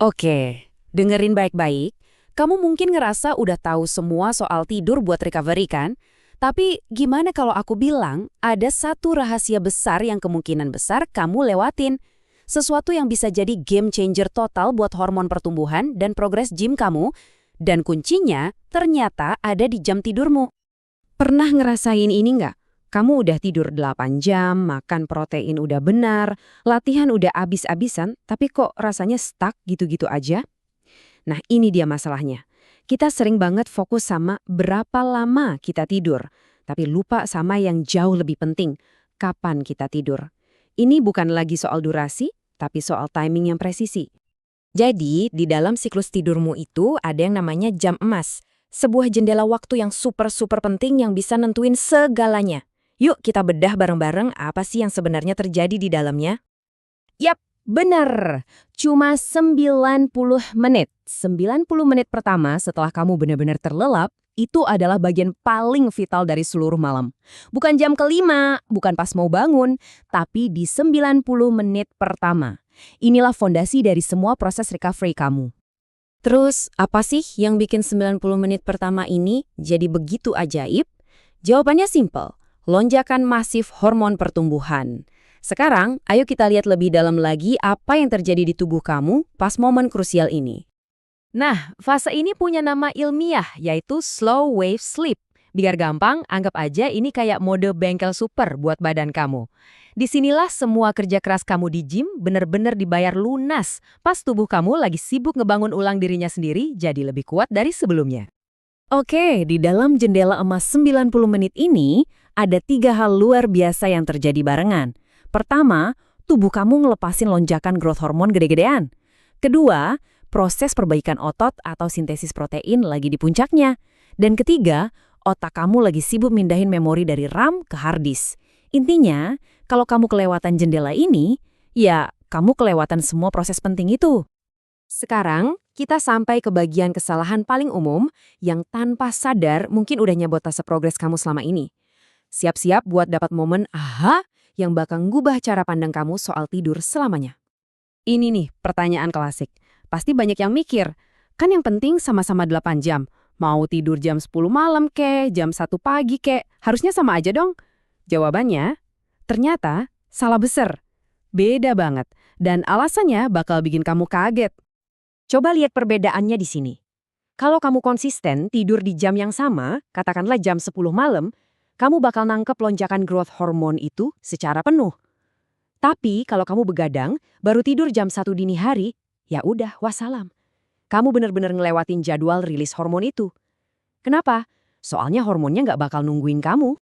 Oke, dengerin baik-baik. Kamu mungkin ngerasa udah tahu semua soal tidur buat recovery kan? Tapi gimana kalau aku bilang ada satu rahasia besar yang kemungkinan besar kamu lewatin? Sesuatu yang bisa jadi game changer total buat hormon pertumbuhan dan progres gym kamu. Dan kuncinya ternyata ada di jam tidurmu. Pernah ngerasain ini nggak? Kamu udah tidur 8 jam, makan protein udah benar, latihan udah abis-abisan, tapi kok rasanya stuck gitu-gitu aja? Nah, ini dia masalahnya. Kita sering banget fokus sama berapa lama kita tidur, tapi lupa sama yang jauh lebih penting, kapan kita tidur. Ini bukan lagi soal durasi, tapi soal timing yang presisi. Jadi, di dalam siklus tidurmu itu ada yang namanya jam emas. Sebuah jendela waktu yang super-super penting yang bisa nentuin segalanya. Yuk kita bedah bareng-bareng apa sih yang sebenarnya terjadi di dalamnya. Yap, benar. Cuma 90 menit. 90 menit pertama setelah kamu benar-benar terlelap, itu adalah bagian paling vital dari seluruh malam. Bukan jam kelima, bukan pas mau bangun, tapi di 90 menit pertama. Inilah fondasi dari semua proses recovery kamu. Terus, apa sih yang bikin 90 menit pertama ini jadi begitu ajaib? Jawabannya simpel, lonjakan masif hormon pertumbuhan. Sekarang, ayo kita lihat lebih dalam lagi apa yang terjadi di tubuh kamu pas momen krusial ini. Nah, fase ini punya nama ilmiah, yaitu slow wave sleep. Biar gampang, anggap aja ini kayak mode bengkel super buat badan kamu. Disinilah semua kerja keras kamu di gym benar-benar dibayar lunas pas tubuh kamu lagi sibuk ngebangun ulang dirinya sendiri jadi lebih kuat dari sebelumnya. Oke, di dalam jendela emas 90 menit ini, ada 3 hal luar biasa yang terjadi barengan. Pertama, tubuh kamu ngelepasin lonjakan growth hormone gede-gedean. Kedua, proses perbaikan otot atau sintesis protein lagi di puncaknya. Dan ketiga, otak kamu lagi sibuk mindahin memori dari RAM ke hard disk. Intinya, kalau kamu kelewatan jendela ini, ya kamu kelewatan semua proses penting itu. Sekarang, kita sampai ke bagian kesalahan paling umum yang tanpa sadar mungkin udah nyabotase progres kamu selama ini. Siap-siap buat dapat momen aha yang bakal ngubah cara pandang kamu soal tidur selamanya. Ini nih pertanyaan klasik. Pasti banyak yang mikir, kan yang penting sama-sama 8 jam. Mau tidur jam 10 malam kek, jam 1 pagi kek, harusnya sama aja dong. Jawabannya, ternyata salah besar. Beda banget. Dan alasannya bakal bikin kamu kaget. Coba lihat perbedaannya di sini. Kalau kamu konsisten tidur di jam yang sama, katakanlah jam 10 malam, kamu bakal nangkep lonjakan growth hormone itu secara penuh. Tapi kalau kamu begadang, baru tidur jam 1 dini hari, ya udah wassalam. Kamu benar-benar ngelewatin jadwal rilis hormon itu. Kenapa? Soalnya hormonnya nggak bakal nungguin kamu.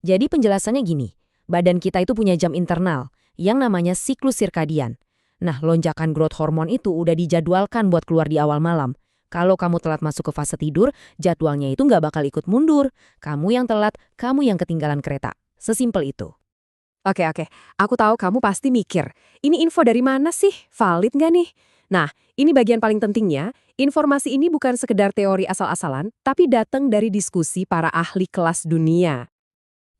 Jadi penjelasannya gini, badan kita itu punya jam internal yang namanya siklus sirkadian. Nah, lonjakan growth hormone itu udah dijadwalkan buat keluar di awal malam. Kalau kamu telat masuk ke fase tidur, jadwalnya itu nggak bakal ikut mundur. Kamu yang telat, kamu yang ketinggalan kereta. Sesimpel itu. Oke, aku tahu kamu pasti mikir, ini info dari mana sih? Valid nggak nih? Nah, ini bagian paling pentingnya, informasi ini bukan sekedar teori asal-asalan, tapi datang dari diskusi para ahli kelas dunia.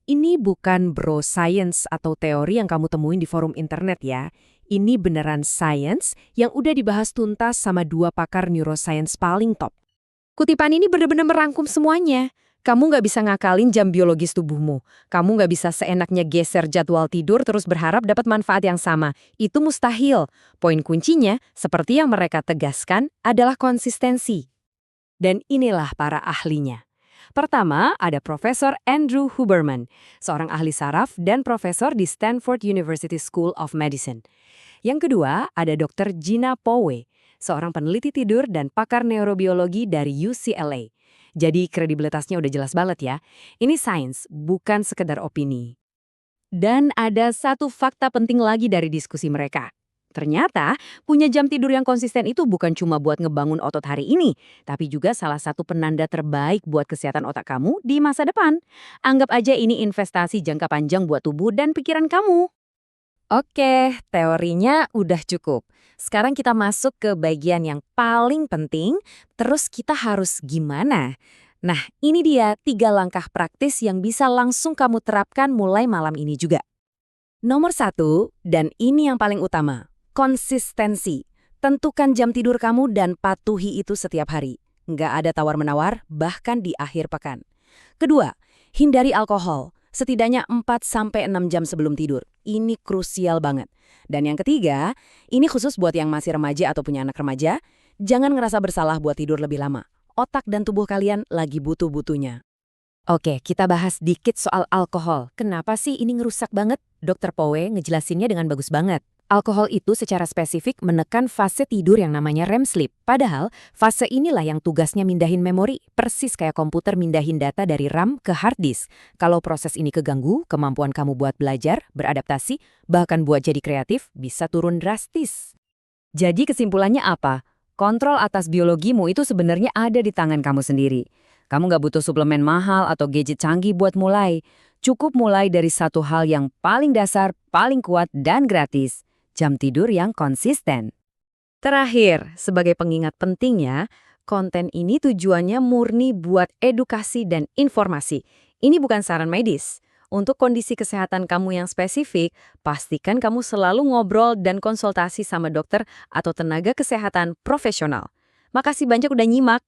Ini bukan bro science atau teori yang kamu temuin di forum internet ya. Ini beneran science yang udah dibahas tuntas sama 2 pakar neuroscience paling top. Kutipan ini bener-bener merangkum semuanya. Kamu nggak bisa ngakalin jam biologis tubuhmu. Kamu nggak bisa seenaknya geser jadwal tidur terus berharap dapat manfaat yang sama. Itu mustahil. Poin kuncinya, seperti yang mereka tegaskan, adalah konsistensi. Dan inilah para ahlinya. Pertama, ada Profesor Andrew Huberman, seorang ahli saraf dan profesor di Stanford University School of Medicine. Yang kedua, ada Dr. Gina Powe, seorang peneliti tidur dan pakar neurobiologi dari UCLA. Jadi kredibilitasnya udah jelas banget ya. Ini sains, bukan sekedar opini. Dan ada satu fakta penting lagi dari diskusi mereka. Ternyata, punya jam tidur yang konsisten itu bukan cuma buat ngebangun otot hari ini, tapi juga salah satu penanda terbaik buat kesehatan otak kamu di masa depan. Anggap aja ini investasi jangka panjang buat tubuh dan pikiran kamu. Oke, teorinya udah cukup. Sekarang kita masuk ke bagian yang paling penting, terus kita harus gimana? Nah, ini dia 3 langkah praktis yang bisa langsung kamu terapkan mulai malam ini juga. Nomor 1, dan ini yang paling utama, konsistensi. Tentukan jam tidur kamu dan patuhi itu setiap hari. Nggak ada tawar-menawar, bahkan di akhir pekan. Kedua, hindari alkohol. Setidaknya 4-6 jam sebelum tidur. Ini krusial banget. Dan yang ketiga, ini khusus buat yang masih remaja atau punya anak remaja, jangan ngerasa bersalah buat tidur lebih lama. Otak dan tubuh kalian lagi butuh-butuhnya. Oke, kita bahas dikit soal alkohol. Kenapa sih ini ngerusak banget? Dr. Powe ngejelasinnya dengan bagus banget. Alkohol itu secara spesifik menekan fase tidur yang namanya REM sleep. Padahal, fase inilah yang tugasnya mindahin memori, persis kayak komputer mindahin data dari RAM ke hard disk. Kalau proses ini keganggu, kemampuan kamu buat belajar, beradaptasi, bahkan buat jadi kreatif, bisa turun drastis. Jadi kesimpulannya apa? Kontrol atas biologimu itu sebenarnya ada di tangan kamu sendiri. Kamu nggak butuh suplemen mahal atau gadget canggih buat mulai. Cukup mulai dari satu hal yang paling dasar, paling kuat, dan gratis. Jam tidur yang konsisten. Terakhir, sebagai pengingat pentingnya, konten ini tujuannya murni buat edukasi dan informasi. Ini bukan saran medis. Untuk kondisi kesehatan kamu yang spesifik, pastikan kamu selalu ngobrol dan konsultasi sama dokter atau tenaga kesehatan profesional. Makasih banyak udah nyimak.